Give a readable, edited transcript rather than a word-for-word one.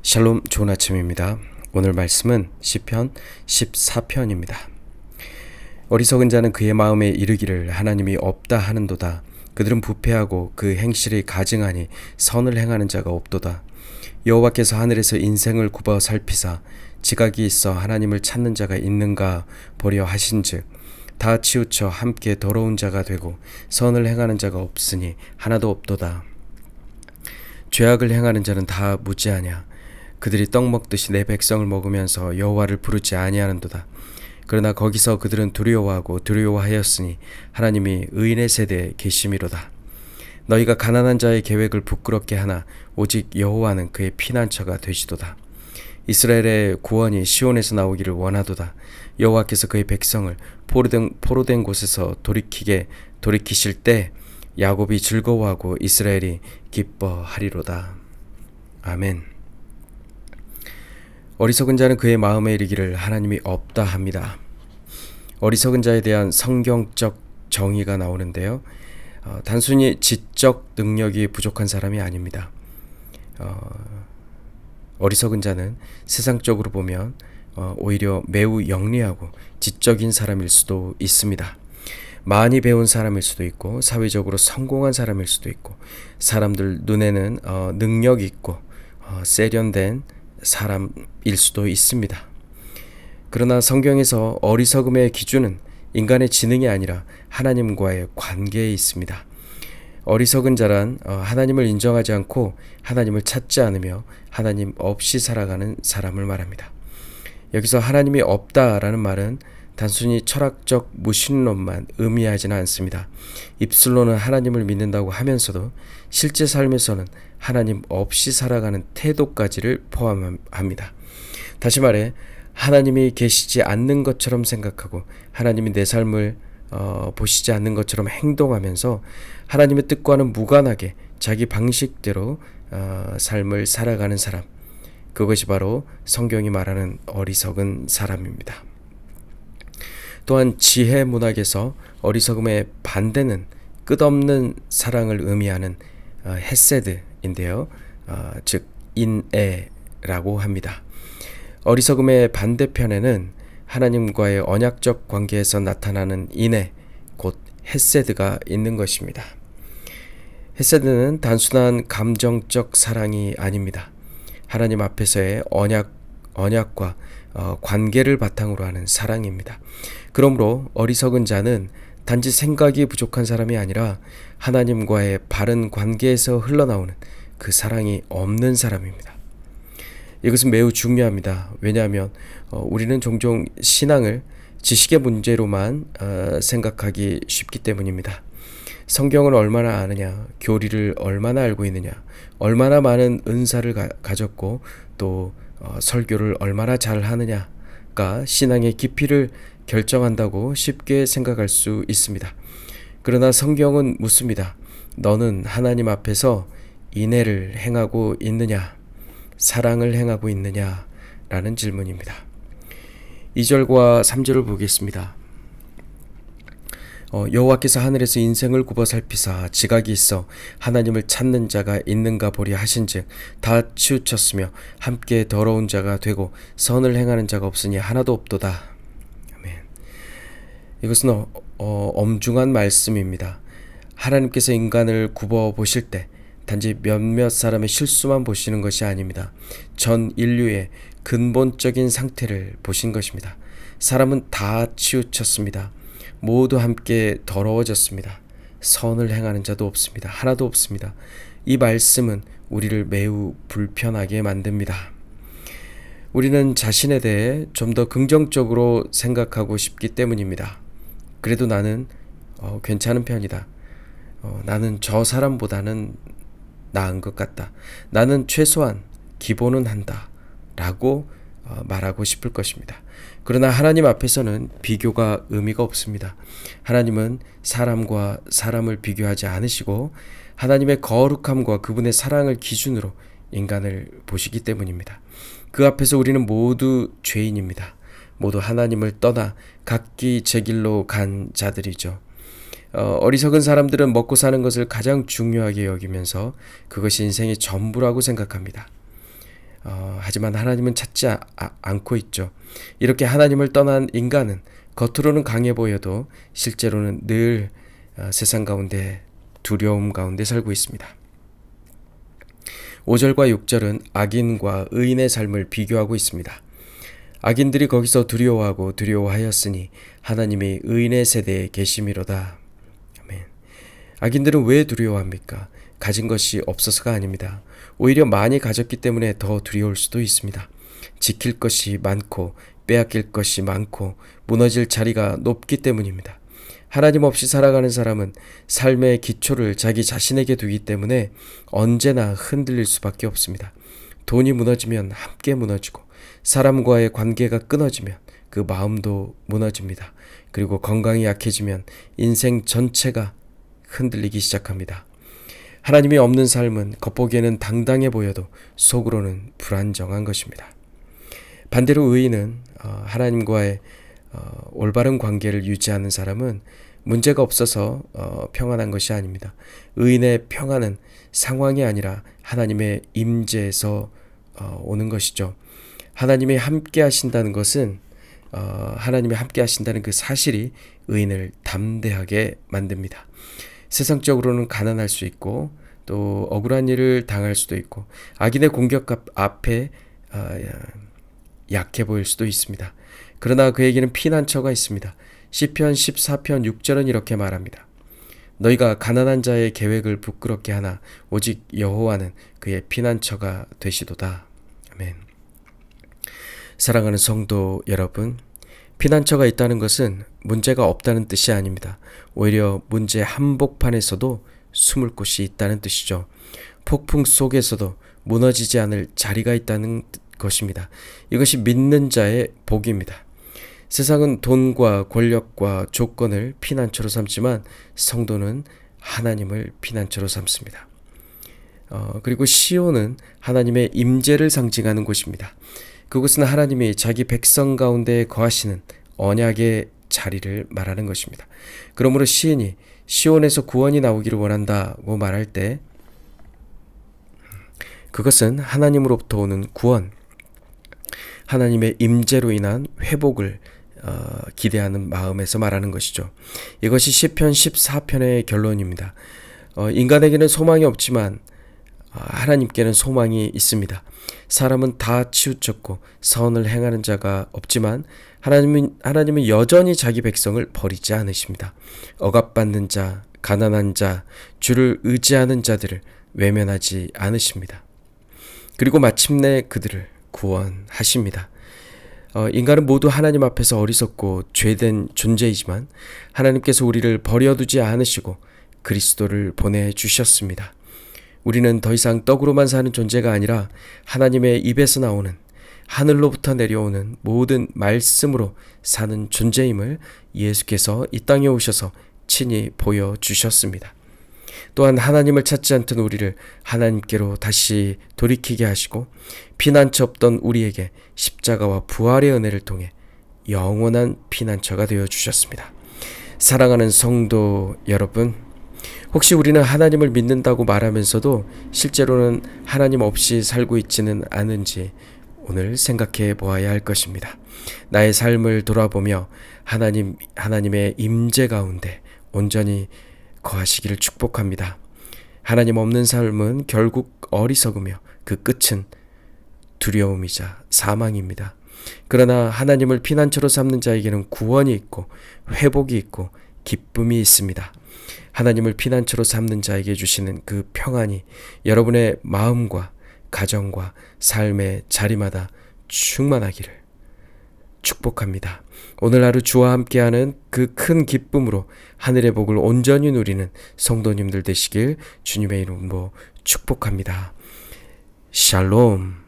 샬롬, 좋은 아침입니다. 오늘 말씀은 시편 14편입니다. 어리석은 자는 그의 마음에 이르기를 하나님이 없다 하는도다. 그들은 부패하고 그 행실이 가증하니 선을 행하는 자가 없도다. 여호와께서 하늘에서 인생을 굽어 살피사 지각이 있어 하나님을 찾는 자가 있는가 보려 하신즉 다 치우쳐 함께 더러운 자가 되고 선을 행하는 자가 없으니 하나도 없도다. 죄악을 행하는 자는 다 무지하냐. 그들이 떡 먹듯이 내 백성을 먹으면서 여호와를 부르지 아니하는도다. 그러나 거기서 그들은 두려워하고 두려워하였으니 하나님이 의인의 세대에 계심이로다. 너희가 가난한 자의 계획을 부끄럽게 하나 오직 여호와는 그의 피난처가 되시도다. 이스라엘의 구원이 시온에서 나오기를 원하도다. 여호와께서 그의 백성을 포로된 곳에서 돌이키실 때 야곱이 즐거워하고 이스라엘이 기뻐하리로다. 아멘. 어리석은 자는 그의 마음에 이르기를 하나님이 없다 합니다. 어리석은 자에 대한 성경적 정의가 나오는데요. 단순히 지적 능력이 부족한 사람이 아닙니다. 어리석은 자는 세상적으로 보면 오히려 매우 영리하고 지적인 사람일 수도 있습니다. 많이 배운 사람일 수도 있고 사회적으로 성공한 사람일 수도 있고 사람들 눈에는 능력 있고 세련된 사람일 수도 있습니다. 그러나 성경에서 어리석음의 기준은 인간의 지능이 아니라 하나님과의 관계에 있습니다. 어리석은 자란 하나님을 인정하지 않고 하나님을 찾지 않으며 하나님 없이 살아가는 사람을 말합니다. 여기서 하나님이 없다라는 말은 단순히 철학적 무신론만 의미하지는 않습니다. 입술로는 하나님을 믿는다고 하면서도 실제 삶에서는 하나님 없이 살아가는 태도까지를 포함합니다. 다시 말해 하나님이 계시지 않는 것처럼 생각하고 하나님이 내 삶을 보시지 않는 것처럼 행동하면서 하나님의 뜻과는 무관하게 자기 방식대로 삶을 살아가는 사람, 그것이 바로 성경이 말하는 어리석은 사람입니다. 또한 지혜 문학에서 어리석음의 반대는 끝없는 사랑을 의미하는 헤세드인데요. 즉 인애라고 합니다. 어리석음의 반대편에는 하나님과의 언약적 관계에서 나타나는 인애, 곧 헤세드가 있는 것입니다. 헤세드는 단순한 감정적 사랑이 아닙니다. 하나님 앞에서의 언약과 관계를 바탕으로 하는 사랑입니다. 그러므로 어리석은 자는 단지 생각이 부족한 사람이 아니라 하나님과의 바른 관계에서 흘러나오는 그 사랑이 없는 사람입니다. 이것은 매우 중요합니다. 왜냐하면 우리는 종종 신앙을 지식의 문제로만 생각하기 쉽기 때문입니다. 성경을 얼마나 아느냐, 교리를 얼마나 알고 있느냐, 얼마나 많은 은사를 가졌고 또 설교를 얼마나 잘 하느냐가 신앙의 깊이를 결정한다고 쉽게 생각할 수 있습니다. 그러나 성경은 묻습니다. 너는 하나님 앞에서 인애를 행하고 있느냐, 사랑을 행하고 있느냐? 라는 질문입니다. 2절과 3절을 보겠습니다. 여호와께서 하늘에서 인생을 굽어 살피사 지각이 있어 하나님을 찾는 자가 있는가 보려 하신즉 다 치우쳤으며 함께 더러운 자가 되고 선을 행하는 자가 없으니 하나도 없도다. 아멘. 이것은 엄중한 말씀입니다. 하나님께서 인간을 굽어 보실 때 단지 몇몇 사람의 실수만 보시는 것이 아닙니다. 전 인류의 근본적인 상태를 보신 것입니다. 사람은 다 치우쳤습니다. 모두 함께 더러워졌습니다. 선을 행하는 자도 없습니다. 하나도 없습니다. 이 말씀은 우리를 매우 불편하게 만듭니다. 우리는 자신에 대해 좀 더 긍정적으로 생각하고 싶기 때문입니다. 그래도 나는 괜찮은 편이다. 나는 저 사람보다는 나은 것 같다. 나는 최소한 기본은 한다. 라고 말하고 싶을 것입니다. 그러나 하나님 앞에서는 비교가 의미가 없습니다. 하나님은 사람과 사람을 비교하지 않으시고 하나님의 거룩함과 그분의 사랑을 기준으로 인간을 보시기 때문입니다. 그 앞에서 우리는 모두 죄인입니다. 모두 하나님을 떠나 각기 제 길로 간 자들이죠. 어리석은 사람들은 먹고 사는 것을 가장 중요하게 여기면서 그것이 인생의 전부라고 생각합니다. 하지만 하나님은 찾지 않고 있죠. 이렇게 하나님을 떠난 인간은 겉으로는 강해 보여도 실제로는 늘 세상 가운데 두려움 가운데 살고 있습니다. 5절과 6절은 악인과 의인의 삶을 비교하고 있습니다. 악인들이 거기서 두려워하고 두려워하였으니 하나님이 의인의 세대에 계심이로다. 아멘. 악인들은 왜 두려워합니까? 가진 것이 없어서가 아닙니다. 오히려 많이 가졌기 때문에 더 두려울 수도 있습니다. 지킬 것이 많고 빼앗길 것이 많고 무너질 자리가 높기 때문입니다. 하나님 없이 살아가는 사람은 삶의 기초를 자기 자신에게 두기 때문에 언제나 흔들릴 수밖에 없습니다. 돈이 무너지면 함께 무너지고 사람과의 관계가 끊어지면 그 마음도 무너집니다. 그리고 건강이 약해지면 인생 전체가 흔들리기 시작합니다. 하나님이 없는 삶은 겉보기에는 당당해 보여도 속으로는 불안정한 것입니다. 반대로 의인은 하나님과의 올바른 관계를 유지하는 사람은 문제가 없어서 평안한 것이 아닙니다. 의인의 평안은 상황이 아니라 하나님의 임재에서 오는 것이죠. 하나님이 함께 하신다는 것은 하나님이 함께 하신다는 그 사실이 의인을 담대하게 만듭니다. 세상적으로는 가난할 수 있고 또 억울한 일을 당할 수도 있고 악인의 공격 앞에 약해 보일 수도 있습니다. 그러나 그에게는 피난처가 있습니다. 시편 14편 6절은 이렇게 말합니다. 너희가 가난한 자의 계획을 부끄럽게 하나 오직 여호와는 그의 피난처가 되시도다. 아멘. 사랑하는 성도 여러분, 피난처가 있다는 것은 문제가 없다는 뜻이 아닙니다. 오히려 문제 한복판에서도 숨을 곳이 있다는 뜻이죠. 폭풍 속에서도 무너지지 않을 자리가 있다는 것입니다. 이것이 믿는 자의 복입니다. 세상은 돈과 권력과 조건을 피난처로 삼지만 성도는 하나님을 피난처로 삼습니다. 그리고 시온은 하나님의 임재를 상징하는 곳입니다. 그곳은 하나님이 자기 백성 가운데 거하시는 언약의 자리를 말하는 것입니다. 그러므로 시인이 시온에서 구원이 나오기를 원한다고 말할 때 그것은 하나님으로부터 오는 구원, 하나님의 임재로 인한 회복을 기대하는 마음에서 말하는 것이죠. 이것이 시편 14편의 결론입니다. 인간에게는 소망이 없지만 하나님께는 소망이 있습니다. 사람은 다 치우쳤고 선을 행하는 자가 없지만 하나님은 여전히 자기 백성을 버리지 않으십니다. 억압받는 자, 가난한 자, 주를 의지하는 자들을 외면하지 않으십니다. 그리고 마침내 그들을 구원하십니다. 인간은 모두 하나님 앞에서 어리석고 죄된 존재이지만 하나님께서 우리를 버려두지 않으시고 그리스도를 보내주셨습니다. 우리는 더 이상 떡으로만 사는 존재가 아니라 하나님의 입에서 나오는 하늘로부터 내려오는 모든 말씀으로 사는 존재임을 예수께서 이 땅에 오셔서 친히 보여주셨습니다. 또한 하나님을 찾지 않던 우리를 하나님께로 다시 돌이키게 하시고 피난처 없던 우리에게 십자가와 부활의 은혜를 통해 영원한 피난처가 되어주셨습니다. 사랑하는 성도 여러분, 혹시 우리는 하나님을 믿는다고 말하면서도 실제로는 하나님 없이 살고 있지는 않은지 오늘 생각해 보아야 할 것입니다. 나의 삶을 돌아보며 하나님의 임재 가운데 온전히 거하시기를 축복합니다. 하나님 없는 삶은 결국 어리석으며 그 끝은 두려움이자 사망입니다. 그러나 하나님을 피난처로 삼는 자에게는 구원이 있고 회복이 있고 기쁨이 있습니다. 하나님을 피난처로 삼는 자에게 주시는 그 평안이 여러분의 마음과 가정과 삶의 자리마다 충만하기를 축복합니다. 오늘 하루 주와 함께하는 그 큰 기쁨으로 하늘의 복을 온전히 누리는 성도님들 되시길 주님의 이름으로 축복합니다. 샬롬.